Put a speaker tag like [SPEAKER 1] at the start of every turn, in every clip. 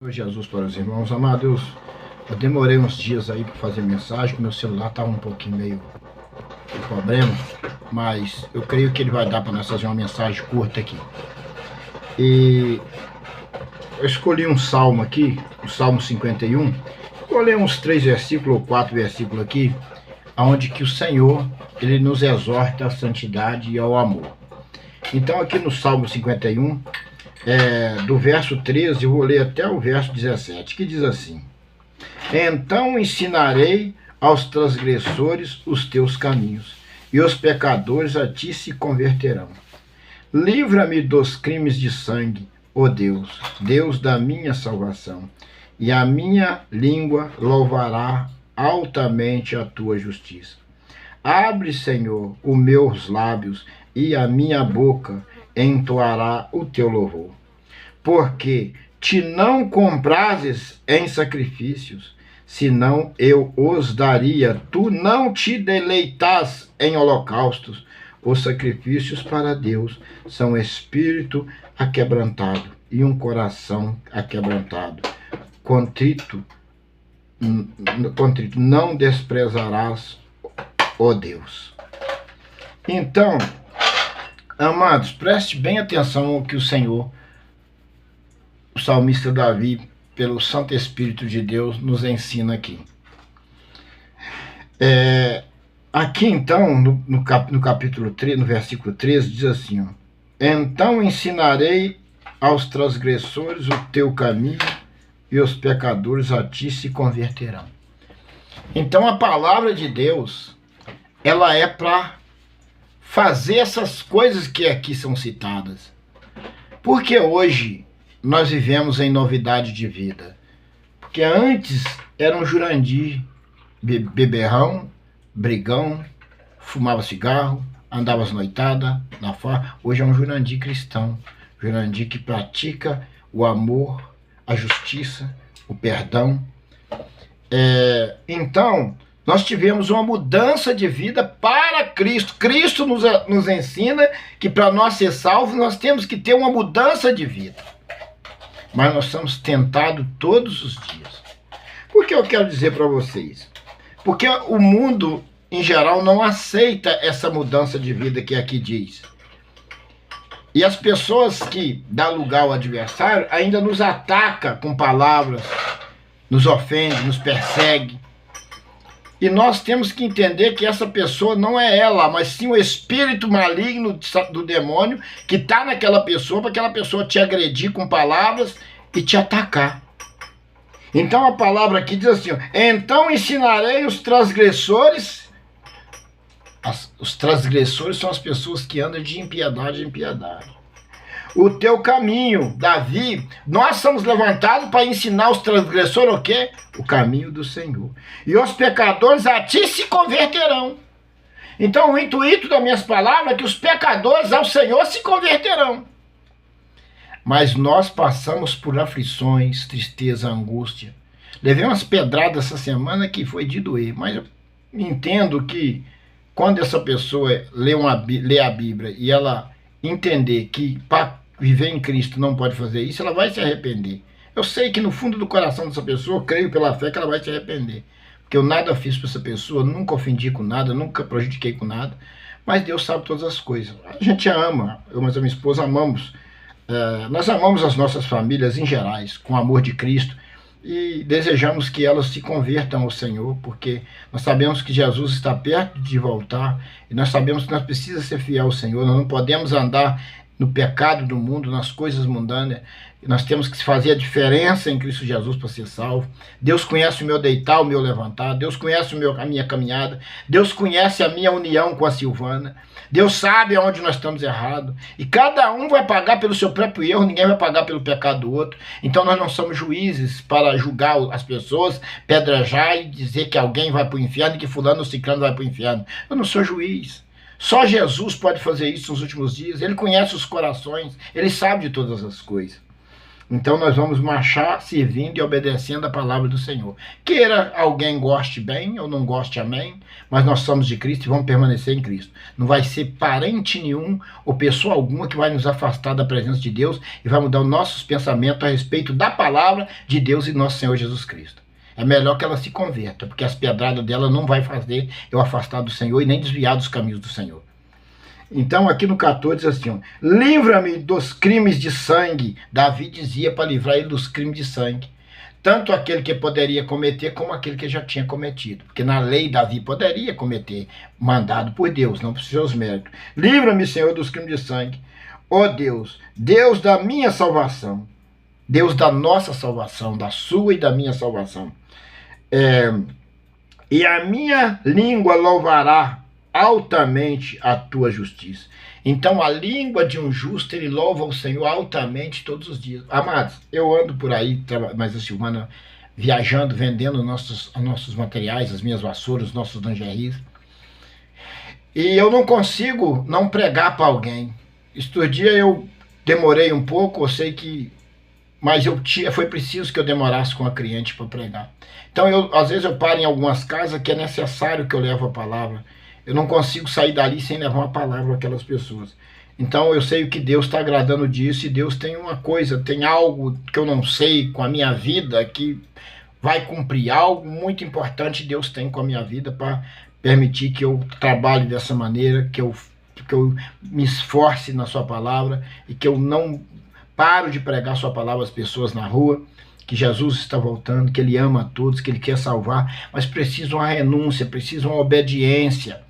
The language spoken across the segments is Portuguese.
[SPEAKER 1] Senhor Jesus para os irmãos. Amados, eu demorei uns dias aí para fazer mensagem, que meu celular estava um pouquinho meio de problema, mas eu creio que ele vai dar para nós fazer uma mensagem curta aqui. E eu escolhi um salmo aqui, o Salmo 51, vou ler uns 3 versículos ou 4 versículos aqui, onde que o Senhor, ele nos exorta à santidade e ao amor. Então aqui no Salmo 51, do verso 13, eu vou ler até o verso 17, que diz assim: Então ensinarei aos transgressores os teus caminhos, e os pecadores a ti se converterão. Livra-me dos crimes de sangue, ó Deus, Deus da minha salvação, e a minha língua louvará altamente a tua justiça. Abre, Senhor, os meus lábios, e a minha boca entoará o teu louvor. Porque te não comprases em sacrifícios, senão eu os daria. Tu não te deleitas em holocaustos. Os sacrifícios para Deus são espírito aquebrantado e um coração aquebrantado. Contrito não desprezarás, ó Deus. Então, amados, preste bem atenção ao que o Senhor, o salmista Davi, pelo Santo Espírito de Deus, nos ensina aqui. Aqui então, no capítulo 3, no versículo 13, diz assim, ó, Então ensinarei aos transgressores o teu caminho, e os pecadores a ti se converterão. Então a palavra de Deus, ela é para fazer essas coisas que aqui são citadas. Porque hoje nós vivemos em novidade de vida. Porque antes era um Jurandir beberrão, brigão, fumava cigarro, andava às noitadas, na farra. Hoje é um Jurandir cristão. Jurandir que pratica o amor, a justiça, o perdão. Então, nós tivemos uma mudança de vida para Cristo. Cristo nos ensina que para nós ser salvos, nós temos que ter uma mudança de vida. Mas nós somos tentados todos os dias. Por que eu quero dizer para vocês? Porque o mundo, em geral, não aceita essa mudança de vida que aqui diz. E as pessoas que dão lugar ao adversário ainda nos atacam com palavras, nos ofende, nos persegue. E nós temos que entender que essa pessoa não é ela, mas sim o espírito maligno do demônio que está naquela pessoa, para aquela pessoa te agredir com palavras e te atacar. Então a palavra aqui diz assim, ó, Então ensinarei os transgressores. Os transgressores são as pessoas que andam de impiedade em impiedade. O teu caminho, Davi, nós somos levantados para ensinar os transgressores o quê? O caminho do Senhor. E os pecadores a ti se converterão. Então o intuito das minhas palavras é que os pecadores ao Senhor se converterão. Mas nós passamos por aflições, tristeza, angústia. Levei umas pedradas essa semana que foi de doer, mas eu entendo que quando essa pessoa lê a Bíblia e ela entender que para viver em Cristo não pode fazer isso, ela vai se arrepender. Eu sei que no fundo do coração dessa pessoa, eu creio pela fé que ela vai se arrepender. Porque eu nada fiz para essa pessoa, nunca ofendi com nada, nunca prejudiquei com nada. Mas Deus sabe todas as coisas. A gente ama, eu e a minha esposa amamos. Nós amamos as nossas famílias em gerais, com o amor de Cristo. E desejamos que elas se convertam ao Senhor, porque nós sabemos que Jesus está perto de voltar, e nós sabemos que nós precisamos ser fiel ao Senhor, nós não podemos andar no pecado do mundo, nas coisas mundanas, nós temos que fazer a diferença em Cristo Jesus para ser salvo. Deus conhece o meu deitar, o meu levantar, Deus conhece a minha caminhada, Deus conhece a minha união com a Silvana, Deus sabe aonde nós estamos errados, e cada um vai pagar pelo seu próprio erro, ninguém vai pagar pelo pecado do outro. Então nós não somos juízes para julgar as pessoas, pedrejar e dizer que alguém vai para o inferno e que fulano ou ciclano vai para o inferno. Eu não sou juiz. Só Jesus pode fazer isso nos últimos dias. Ele conhece os corações, ele sabe de todas as coisas. Então nós vamos marchar servindo e obedecendo a palavra do Senhor. Queira alguém goste bem ou não goste, amém, mas nós somos de Cristo e vamos permanecer em Cristo. Não vai ser parente nenhum ou pessoa alguma que vai nos afastar da presença de Deus e vai mudar os nossos pensamentos a respeito da palavra de Deus e nosso Senhor Jesus Cristo. É melhor que ela se converta, porque as pedradas dela não vai fazer eu afastar do Senhor e nem desviar dos caminhos do Senhor. Então aqui no 14 diz assim, livra-me dos crimes de sangue. Davi dizia para livrar ele dos crimes de sangue. Tanto aquele que poderia cometer, como aquele que já tinha cometido. Porque na lei Davi poderia cometer, mandado por Deus, não por seus méritos. Livra-me, Senhor, dos crimes de sangue. Ó Deus, Deus da minha salvação. Deus da nossa salvação, da sua e da minha salvação. E a minha língua louvará altamente a tua justiça. Então a língua de um justo, ele louva o Senhor altamente todos os dias. Amados, eu ando por aí, mas a Silvana viajando, vendendo nossos materiais, as minhas vassouras, os nossos lingeries, e eu não consigo não pregar para alguém. Estes dias eu demorei um pouco, eu sei que, mas foi preciso que eu demorasse com a cliente para pregar. Então às vezes eu paro em algumas casas que é necessário que eu leve a palavra. Eu não consigo sair dali sem levar uma palavra para aquelas pessoas. Então eu sei o que Deus está agradando disso, e Deus tem uma coisa, tem algo que eu não sei com a minha vida, que vai cumprir algo muito importante Deus tem com a minha vida para permitir que eu trabalhe dessa maneira, que eu me esforce na sua palavra e que eu não paro de pregar sua palavra às pessoas na rua, que Jesus está voltando, que Ele ama a todos, que Ele quer salvar, mas precisa uma renúncia, precisa uma obediência.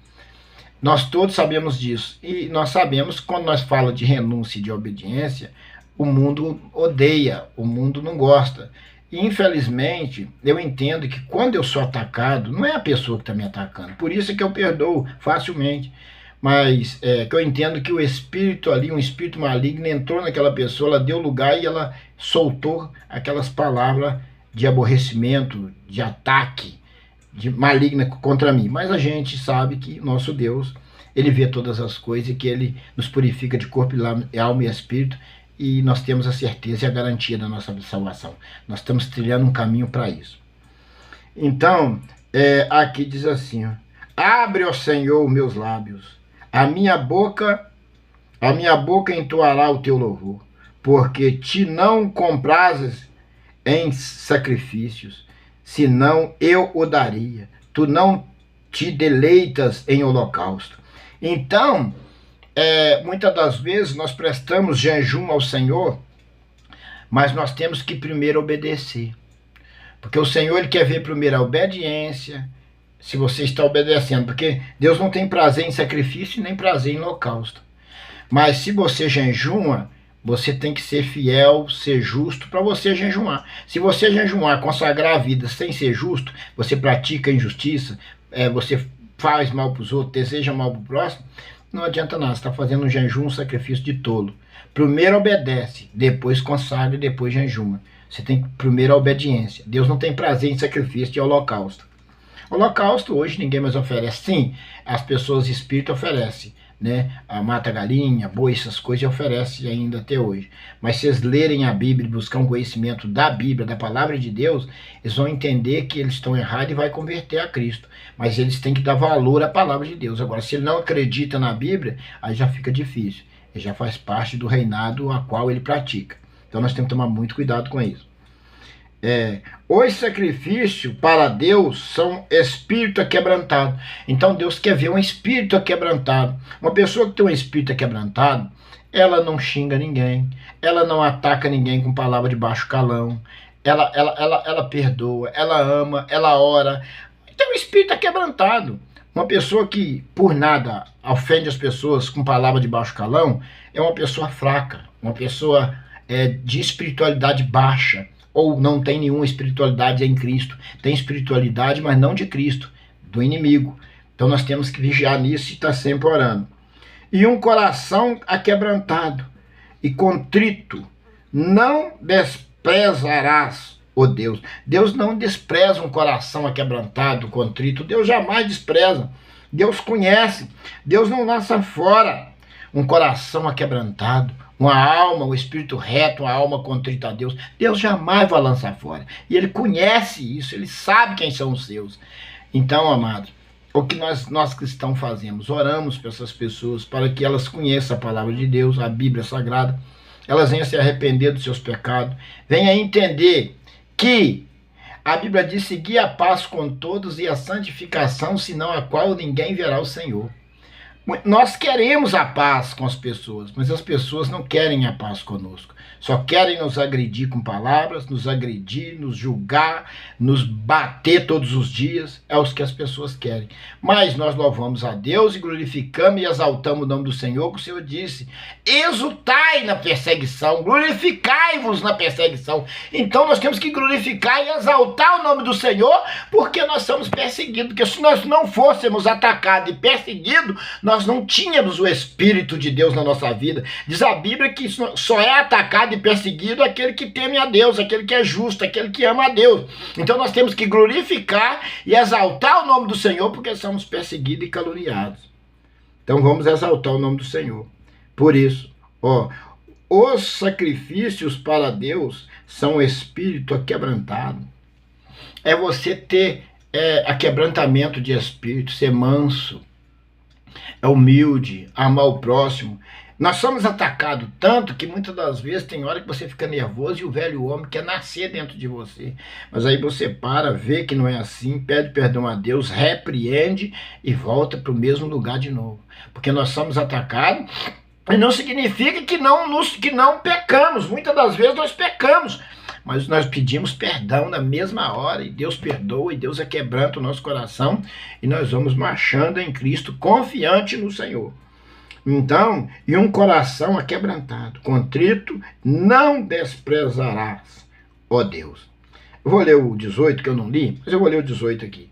[SPEAKER 1] Nós todos sabemos disso, e nós sabemos que quando nós falamos de renúncia e de obediência, o mundo odeia, o mundo não gosta. E infelizmente, eu entendo que quando eu sou atacado, não é a pessoa que está me atacando, por isso é que eu perdoo facilmente, mas que eu entendo que o espírito ali, um espírito maligno entrou naquela pessoa, ela deu lugar e ela soltou aquelas palavras de aborrecimento, de ataque, de maligna contra mim. Mas a gente sabe que nosso Deus, Ele vê todas as coisas e que Ele nos purifica de corpo, alma e espírito, e nós temos a certeza e a garantia da nossa salvação. Nós estamos trilhando um caminho para isso. Então, aqui diz assim, ó, abre, ó Senhor, meus lábios, a minha boca entoará o teu louvor, porque te não comprases em sacrifícios, senão eu o daria. Tu não te deleitas em holocausto. Então, muitas das vezes nós prestamos jejum ao Senhor, mas nós temos que primeiro obedecer. Porque o Senhor, Ele quer ver primeiro a obediência, se você está obedecendo. Porque Deus não tem prazer em sacrifício nem prazer em holocausto. Mas se você jejuma, você tem que ser fiel, ser justo para você jejuar. Se você jejuar, consagrar a vida sem ser justo, você pratica injustiça, você faz mal para os outros, deseja mal para o próximo, não adianta nada, você está fazendo um jejum, um sacrifício de tolo. Primeiro obedece, depois consagra e depois jejuma. Você tem primeiro a obediência. Deus não tem prazer em sacrifício de holocausto. Holocausto hoje ninguém mais oferece. Sim, as pessoas espíritas oferecem, né? A mata galinha, boi, essas coisas oferece ainda até hoje. Mas se eles lerem a Bíblia e buscar um conhecimento da Bíblia, da palavra de Deus, eles vão entender que eles estão errados e vai converter a Cristo. Mas eles têm que dar valor à palavra de Deus. Agora, se ele não acredita na Bíblia, aí já fica difícil. Ele já faz parte do reinado a qual ele pratica. Então nós temos que tomar muito cuidado com isso. Os sacrifícios para Deus são espírito quebrantado. Então Deus quer ver um espírito quebrantado. Uma pessoa que tem um espírito quebrantado, ela não xinga ninguém, ela não ataca ninguém com palavra de baixo calão, ela perdoa, ela ama, ela ora. Então o espírito quebrantado. Uma pessoa que por nada ofende as pessoas com palavra de baixo calão é uma pessoa fraca, uma pessoa de espiritualidade baixa, ou não tem nenhuma espiritualidade em Cristo. Tem espiritualidade, mas não de Cristo, do inimigo. Então nós temos que vigiar nisso e estar sempre orando. E um coração aquebrantado e contrito não desprezarás, ó Deus. Deus não despreza um coração aquebrantado, contrito. Deus jamais despreza. Deus conhece. Deus não lança fora. um coração aquebrantado, uma alma, um espírito reto, uma alma contrita a Deus, Deus jamais vai lançar fora. E Ele conhece isso, Ele sabe quem são os seus. Então, amados, o que nós cristãos fazemos? Oramos para essas pessoas, para que elas conheçam a palavra de Deus, a Bíblia Sagrada, elas venham se arrepender dos seus pecados, venham entender que a Bíblia diz: seguir a paz com todos e a santificação, senão a qual ninguém verá o Senhor. Nós queremos a paz com as pessoas, mas as pessoas não querem a paz conosco. Só querem nos agredir com palavras, nos agredir, nos julgar, nos bater todos os dias. É os que as pessoas querem. Mas nós louvamos a Deus e glorificamos e exaltamos o nome do Senhor, que o Senhor disse: exultai na perseguição, glorificai-vos na perseguição. Então nós temos que glorificar e exaltar o nome do Senhor, porque nós somos perseguidos. Porque se nós não fôssemos atacados e perseguidos, nós não tínhamos o Espírito de Deus na nossa vida. Diz a Bíblia que só é atacado e perseguido aquele que teme a Deus, aquele que é justo, aquele que ama a Deus. Então nós temos que glorificar e exaltar o nome do Senhor, porque somos perseguidos e caluniados. Então vamos exaltar o nome do Senhor. Por isso, os sacrifícios para Deus são o espírito aquebrantado. É você ter aquebrantamento de espírito, ser manso, é humilde, amar o próximo. Nós somos atacados tanto que muitas das vezes tem hora que você fica nervoso e o velho homem quer nascer dentro de você. Mas aí você para, vê que não é assim, pede perdão a Deus, repreende e volta para o mesmo lugar de novo. Porque nós somos atacados e não significa que não pecamos. Muitas das vezes nós pecamos, mas nós pedimos perdão na mesma hora, e Deus perdoa, e Deus quebranta o nosso coração, e nós vamos marchando em Cristo, confiante no Senhor. Então, e um coração aquebrantado, contrito, não desprezarás, ó Deus. Eu vou ler o 18, que eu não li, mas eu vou ler o 18 aqui.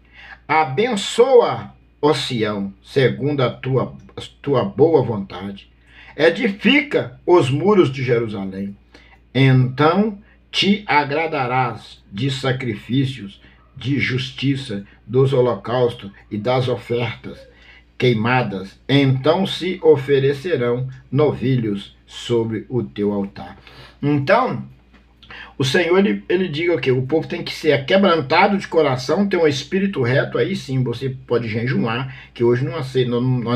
[SPEAKER 1] Abençoa, ó Sião, segundo a tua boa vontade. Edifica os muros de Jerusalém. Então te agradarás de sacrifícios, de justiça, dos holocaustos e das ofertas queimadas. Então se oferecerão novilhos sobre o teu altar. Então, o Senhor, ele diga o quê? O povo tem que ser quebrantado de coração, ter um espírito reto. Aí sim você pode jejuar, que hoje nós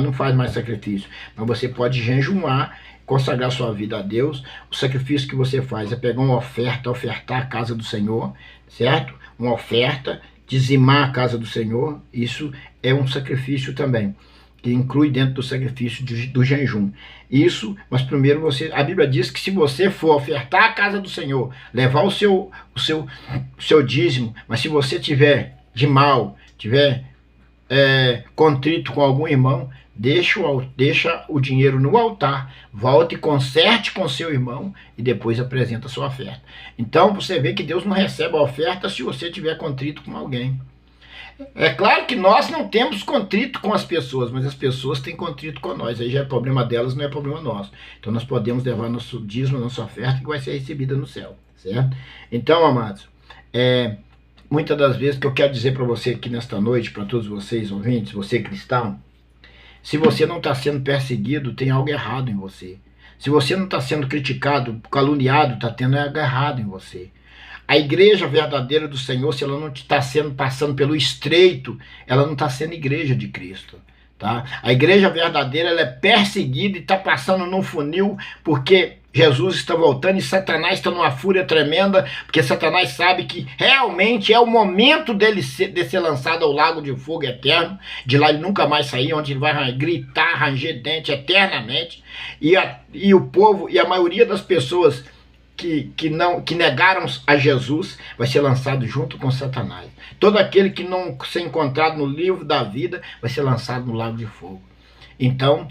[SPEAKER 1] não faz mais sacrifício, mas você pode jejuar, consagrar sua vida a Deus. O sacrifício que você faz é pegar uma oferta, ofertar a casa do Senhor, certo? Uma oferta, dizimar a casa do Senhor. Isso é um sacrifício também, que inclui dentro do sacrifício do jejum. Isso, mas primeiro a Bíblia diz que se você for ofertar a casa do Senhor, levar o seu dízimo, mas se você tiver de mal, tiver contrito com algum irmão, deixa o dinheiro no altar, volte e conserte com seu irmão e depois apresenta a sua oferta. Então você vê que Deus não recebe a oferta se você tiver contrito com alguém. É claro que nós não temos contrito com as pessoas, mas as pessoas têm contrito com nós. Aí já é problema delas, não é problema nosso. Então nós podemos levar nosso dízimo, nossa oferta, que vai ser recebida no céu, certo? Então, amados, muitas das vezes que eu quero dizer para você aqui nesta noite, para todos vocês ouvintes, você cristão, se você não está sendo perseguido, tem algo errado em você. Se você não está sendo criticado, caluniado, está tendo algo errado em você. A igreja verdadeira do Senhor, se ela não está passando pelo estreito, ela não está sendo igreja de Cristo. Tá? A igreja verdadeira, ela é perseguida e está passando num funil, porque Jesus está voltando e Satanás está numa fúria tremenda, porque Satanás sabe que realmente é o momento de ser lançado ao lago de fogo eterno. De lá ele nunca mais sair, onde ele vai gritar, ranger dente eternamente. E o povo, e a maioria das pessoas que negaram a Jesus, vai ser lançado junto com Satanás. Todo aquele que não ser encontrado no livro da vida vai ser lançado no lago de fogo. Então,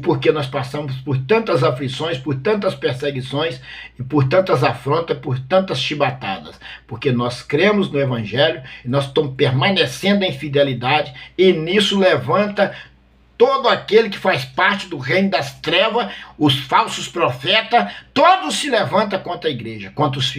[SPEAKER 1] porque nós passamos por tantas aflições, por tantas perseguições, e por tantas afrontas, por tantas chibatadas, porque nós cremos no Evangelho, e nós estamos permanecendo em fidelidade, e nisso levanta todo aquele que faz parte do reino das trevas, os falsos profetas, todos se levantam contra a igreja, contra os filhos.